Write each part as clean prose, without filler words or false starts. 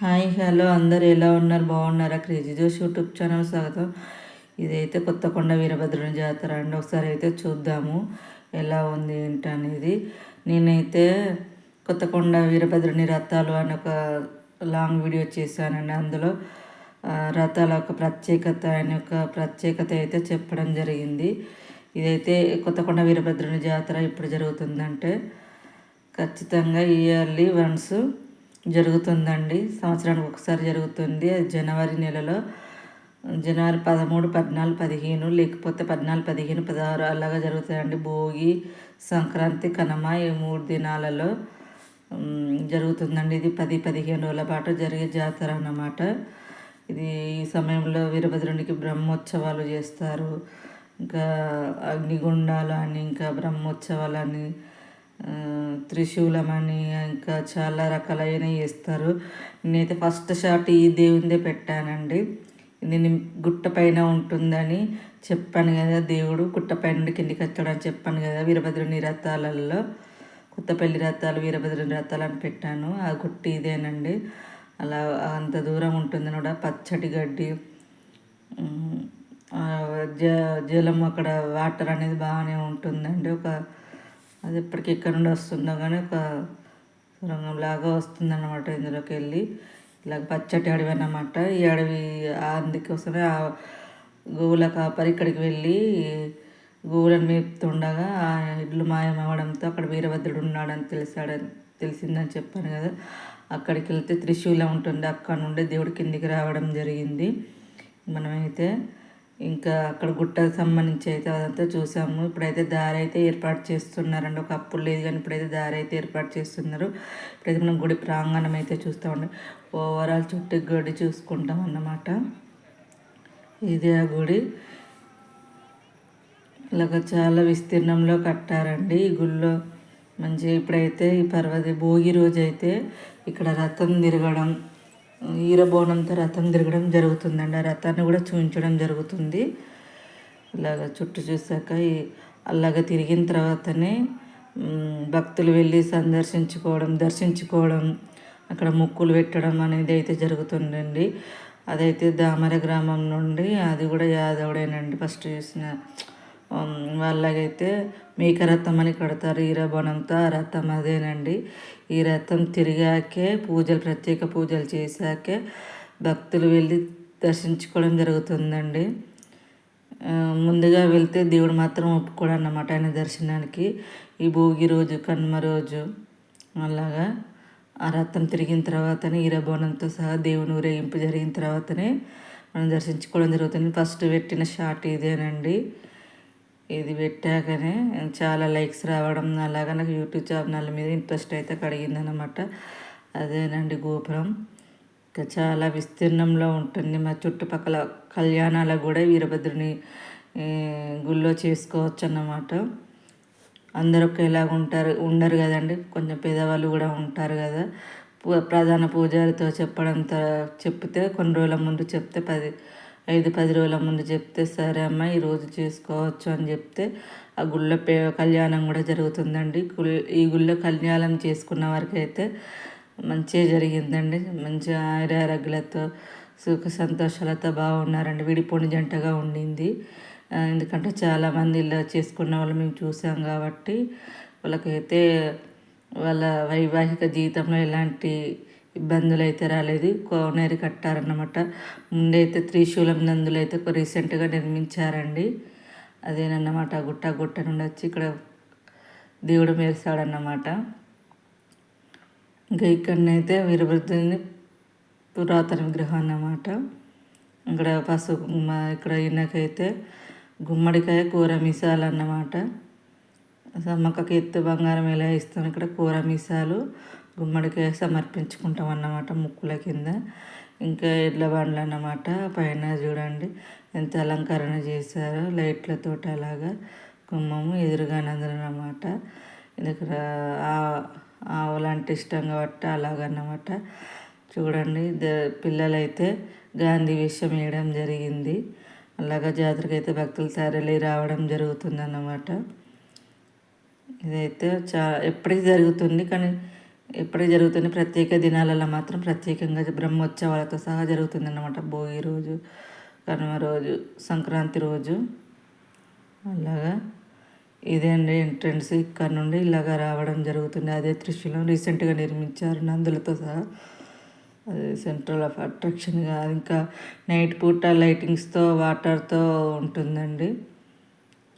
Hi hello అందరు ఎలా ఉన్నారు? బాగున్నారా? క్రేజీ జోష్ యూట్యూబ్ ఛానల్ స్వాగతం. ఇదైతే కొత్తకొండ వీరభద్రుని జాతర అండి. ఒకసారి అయితే చూద్దాము ఎలా ఉంది ఏంటి అనేది. నేనైతే కొత్తకొండ వీరభద్రుని రథాలు అని ఒక లాంగ్ వీడియో చేశానండి. అందులో రథాల ఒక ప్రత్యేకత అని ఒక ప్రత్యేకత అయితే చెప్పడం జరిగింది. ఇదైతే కొత్తకొండ వీరభద్రుని జాతర ఇప్పుడు జరుగుతుందంటే ఖచ్చితంగా ఇయర్లీ వన్స్ జరుగుతుందండి. సంవత్సరానికి ఒకసారి జరుగుతుంది. అది జనవరి నెలలో జనవరి 13, 14, 15 లేకపోతే 14, 15, 16 అలాగా జరుగుతాయండి. భోగి, సంక్రాంతి, కనుమ ఈ 3 దినాలలో జరుగుతుందండి. ఇది 10-15 రోజుల పాటు జరిగే జాతర అన్నమాట. ఇది ఈ సమయంలో వీరభద్రునికి బ్రహ్మోత్సవాలు చేస్తారు. ఇంకా అగ్నిగుండాలు అని, ఇంకా బ్రహ్మోత్సవాలని, త్రిశూలం అని, ఇంకా చాలా రకాలైనవి చేస్తారు. నేనైతే ఫస్ట్ షాట్ ఈ దేవుందే పెట్టానండి. నేను గుట్ట పైన ఉంటుందని చెప్పాను కదా, దేవుడు గుట్టపై నుండి కిందికి వచ్చాడని చెప్పాను కదా. వీరభద్రుని రథాలలో కొత్తపల్లి రథాలు, వీరభద్రుని రథాలు అని పెట్టాను. ఆ గుట్ట ఇదేనండి. అలా అంత దూరం ఉంటుంది కూడా పచ్చటి గడ్డి, జలం అక్కడ వాటర్ అనేది బాగానే ఉంటుందండి. అది ఎప్పటికి ఎక్కడి నుండి వస్తుందో కానీ ఒక సొరంగంలాగా వస్తుందన్నమాట. ఇందులోకి వెళ్ళి ఇలాగ పచ్చటి అడవి అన్నమాట. ఈ అడవి అందుకోసమే ఆ గోవుల కాపరి ఇక్కడికి వెళ్ళి గోవులను మేపుతుండగా ఆ ఇడ్లు మాయమవడంతో అక్కడ వీరభద్రుడు ఉన్నాడని తెలిసిందని చెప్పాను కదా. అక్కడికి వెళ్తే త్రిశూలం ఉంటుంది. అక్కడ నుండి దేవుడి కిందికి రావడం జరిగింది. మనమైతే ఇంకా అక్కడ గుట్టకు సంబంధించి అయితే అదంతా చూసాము. ఇప్పుడైతే దారి అయితే ఏర్పాటు చేస్తున్నారండి. ఒక అప్పుడు లేదు కానీ ఇప్పుడైతే దారి అయితే ఏర్పాటు చేస్తున్నారు. ఇప్పుడైతే మనం గుడి ప్రాంగణం అయితే చూస్తామండి. ఓవరాల్ చుట్టూ గుడి చూసుకుంటాం అన్నమాట. ఇది ఆ గుడి ఇలాగ చాలా విస్తీర్ణంలో కట్టారండి. ఈ గుళ్ళో మంచిగా ఇప్పుడైతే ఈ భోగి రోజు అయితే ఇక్కడ రథం తిరగడం, ఈరబోనంతో రథం తిరగడం జరుగుతుందండి. ఆ రథాన్ని కూడా చూపించడం జరుగుతుంది. ఇలాగ చుట్టూ చూసాక అలాగ తిరిగిన తర్వాతనే భక్తులు వెళ్ళి దర్శించుకోవడం, అక్కడ మొక్కులు పెట్టడం అనేది అయితే జరుగుతుందండి. అదైతే దామర గ్రామం నుండి, అది కూడా యాదవుడేనండి. ఫస్ట్ చూసిన వాళ్ళకైతే మేకరథం అని కడతారు ఈరబోనంతో. ఆ రథం అదేనండి. ఈ రథం తిరిగాకే ప్రత్యేక పూజలు చేశాకే భక్తులు వెళ్ళి దర్శించుకోవడం జరుగుతుందండి. ముందుగా వెళ్తే దేవుడు మాత్రం ఒప్పుకోడు అన్నమాట ఆయన దర్శనానికి. ఈ భోగి రోజు, కనుమ రోజు అలాగా ఆ రథం తిరిగిన తర్వాతనే ఈరబోనంతో సహా దేవుని ఊరేగింపు జరిగిన తర్వాతనే మనం దర్శించుకోవడం జరుగుతుంది. ఫస్ట్ పెట్టిన షాట్ ఇదేనండి. ఇది పెట్టాకనే చాలా లైక్స్ రావడం, అలాగా నాకు యూట్యూబ్ ఛానల్ మీద ఇంట్రెస్ట్ అయితే కడిగిందనమాట. అదేనండి గోపురం. ఇంకా చాలా విస్తీర్ణంలో ఉంటుంది. మా చుట్టుపక్కల కళ్యాణాలకు కూడా వీరభద్రుని గుళ్ళో చేసుకోవచ్చు అన్నమాట. అందరూ ఒకేలాగా ఉండరు కదండి. కొంచెం పేదవాళ్ళు కూడా ఉంటారు కదా. ప్రధాన పూజారితో చెప్తే కొన్ని రోజుల ముందు చెప్తే 5-10 రోజుల ముందు చెప్తే సరే అమ్మ ఈరోజు చేసుకోవచ్చు అని చెప్తే ఆ గుళ్ళో కళ్యాణం కూడా జరుగుతుందండి. ఈ గుళ్ళో కళ్యాణం చేసుకున్న వారికి అయితే మంచిగా జరిగిందండి. మంచిగా ఆయురారోగ్యాలతో సుఖ సంతోషాలతో బాగున్నారండి. విడిపోని జంటగా ఉండింది. ఎందుకంటే చాలామంది ఇలా చేసుకున్న వాళ్ళు మేము చూసాం కాబట్టి వాళ్ళకైతే వాళ్ళ వైవాహిక జీవితంలో ఎలాంటి ఇబ్బందులు అయితే రాలేదు. కోనేరు కట్టారన్నమాట. ముందైతే త్రిశూలం నందులు అయితే రీసెంట్గా నిర్మించారండి. అదేనన్నమాట. గుట్ట నుండి వచ్చి ఇక్కడ దేవుడు మెరిసాడన్నమాట. ఇంకా ఇక్కడనైతే వీరభద్రుని పురాతన విగ్రహం అన్నమాట. ఇక్కడ ఇక్కడ ఈయనకైతే గుమ్మడికాయ కూర మీసాలు అన్నమాట. సమ్మక్కకి ఎత్తు బంగారం ఎలా ఇస్తాం, ఇక్కడ కూర మీసాలు గుమ్మడికాయ సమర్పించుకుంటాం అన్నమాట ముక్కుల కింద. ఇంకా ఎడ్ల బండ్లు అన్నమాట. పైన చూడండి ఎంత అలంకరణ చేశారో లైట్లతో. అలాగా గుమ్మము ఎదురుగానందనమాట. దగ్గర ఆవులంటే ఇష్టం కాబట్టి అలాగన్నమాట. చూడండి పిల్లలైతే గాంధీ వేషం వేయడం జరిగింది. అలాగా జాతరకి అయితే భక్తులు తరలి రావడం జరుగుతుంది అన్నమాట. ఇదైతే ఎప్పటికీ జరుగుతుంది కానీ ఎప్పటికీ జరుగుతున్న ప్రత్యేక దినాలలో మాత్రం ప్రత్యేకంగా బ్రహ్మోత్సవాలతో సహా జరుగుతుందన్నమాట. భోగి రోజు, కనుమ రోజు, సంక్రాంతి రోజు. అలాగా ఇదే అండి ఎంట్రన్స్. ఇక్కడ నుండి ఇలాగా రావడం జరుగుతుంది. అదే త్రిశూలం రీసెంట్గా నిర్మించారు నందులతో సహా. అది సెంట్రల్ ఆఫ్ అట్రాక్షన్గా. ఇంకా నైట్ పూట లైటింగ్స్తో వాటర్తో ఉంటుందండి.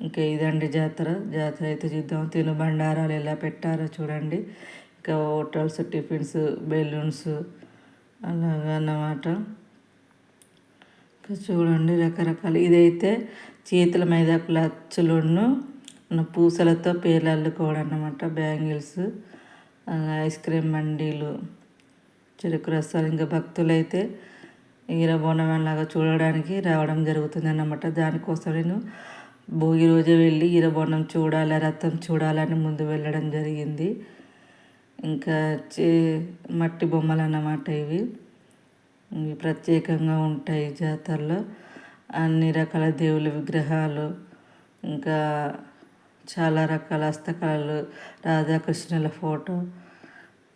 ఇంకా ఇదండి జాతర. జాతర అయితే చూద్దాం. తినుబండారాలు ఎలా పెట్టారో చూడండి. ఇంకా హోటల్స్, టిఫిన్స్, బెలూన్స్ అలాగా అన్నమాట. ఇంకా చూడండి రకరకాల. ఇదైతే చేతుల మైదాకుల అచ్చులను మన పూసలతో పేర్లు అల్లుకోవడం అన్నమాట. బ్యాంగిల్స్, ఐస్ క్రీమ్ మండీలు, చెరుకు రసాలు. ఇంకా భక్తులైతే ఈరబోనం లాగా చూడడానికి రావడం జరుగుతుంది అన్నమాట. దానికోసం నేను భోగి రోజే వెళ్ళి ఈరబోనం చూడాలి, రథం చూడాలని ముందు వెళ్ళడం జరిగింది. ఇంకా మట్టి బొమ్మలు అన్నమాట ఇవి. ప్రత్యేకంగా ఉంటాయి జాతరలో. అన్ని రకాల దేవుళ్ళ విగ్రహాలు, ఇంకా చాలా రకాల హస్తకళలు, రాధాకృష్ణుల ఫోటో,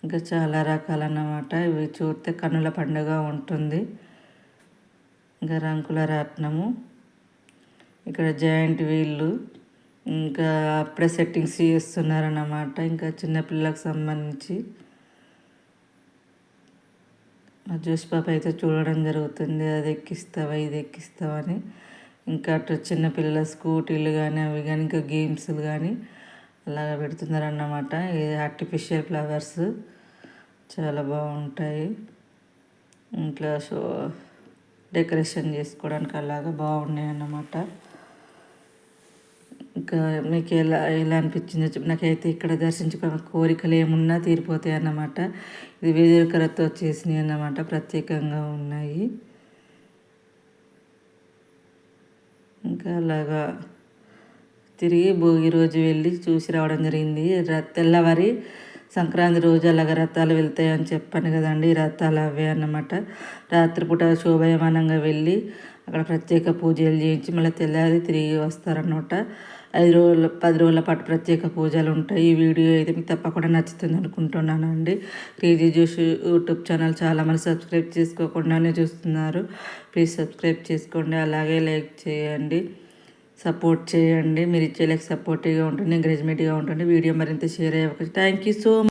ఇంకా చాలా రకాలన్నమాట. ఇవి చూస్తే కన్నుల పండుగ ఉంటుంది. ఇంకా రంకుల రాట్నము, ఇక్కడ జాయింట్ వీళ్ళు, ఇంకా అప్పుడే సెట్టింగ్స్ చేస్తున్నారన్నమాట. ఇంకా చిన్నపిల్లలకు సంబంధించి మా జోష్ పాప అయితే చూడడం జరుగుతుంది. అది ఎక్కిస్తావా, ఇది ఎక్కిస్తావా అని. ఇంకా అటు చిన్నపిల్లల స్కూటీలు కానీ అవి కానీ ఇంకా గేమ్స్లు కానీ అలాగ పెడుతున్నారన్నమాట. ఇది ఆర్టిఫిషియల్ ఫ్లవర్స్ చాలా బాగుంటాయి. ఇంట్లో డెకరేషన్ చేసుకోవడానికి అలాగా బాగున్నాయి అన్నమాట. ఇంకా మీకు ఎలా ఎలా అనిపించిందో చెప్పి. నాకైతే ఇక్కడ దర్శించుకున్న కోరికలు ఏమున్నా తీరిపోతాయి అన్నమాట. ఇది వెదురుకరతో చేసినవి అన్నమాట. ప్రత్యేకంగా ఉన్నాయి. ఇంకా అలాగా తిరిగి భోగి రోజు వెళ్ళి చూసి రావడం జరిగింది. తెల్లవారి సంక్రాంతి రోజు అలాగ రథాలు వెళ్తాయి అని చెప్పాను కదండి. రథాలు అవే అన్నమాట. రాత్రిపూట శోభయమానంగా వెళ్ళి అక్కడ ప్రత్యేక పూజలు చేయించి మళ్ళీ తెల్లారి తిరిగి వస్తారన్నమాట. 5 రోజులు 10 రోజుల పాటు ప్రత్యేక పూజలు ఉంటాయి. ఈ వీడియో అయితే మీకు తప్పకుండా నచ్చుతుంది అనుకుంటున్నాను అండి. కేజీ జోష్ యూట్యూబ్ ఛానల్ చాలామంది సబ్స్క్రైబ్ చేసుకోకుండానే చూస్తున్నారు. ప్లీజ్ సబ్స్క్రైబ్ చేసుకోండి. అలాగే లైక్ చేయండి, సపోర్ట్ చేయండి. మీరు ఇచ్చే లైక్ సపోర్టివ్గా ఉంటుంది, ఎంకరేజ్మెంట్గా ఉంటుంది. వీడియో మరింత షేర్ అయ్యే. Thank you so much.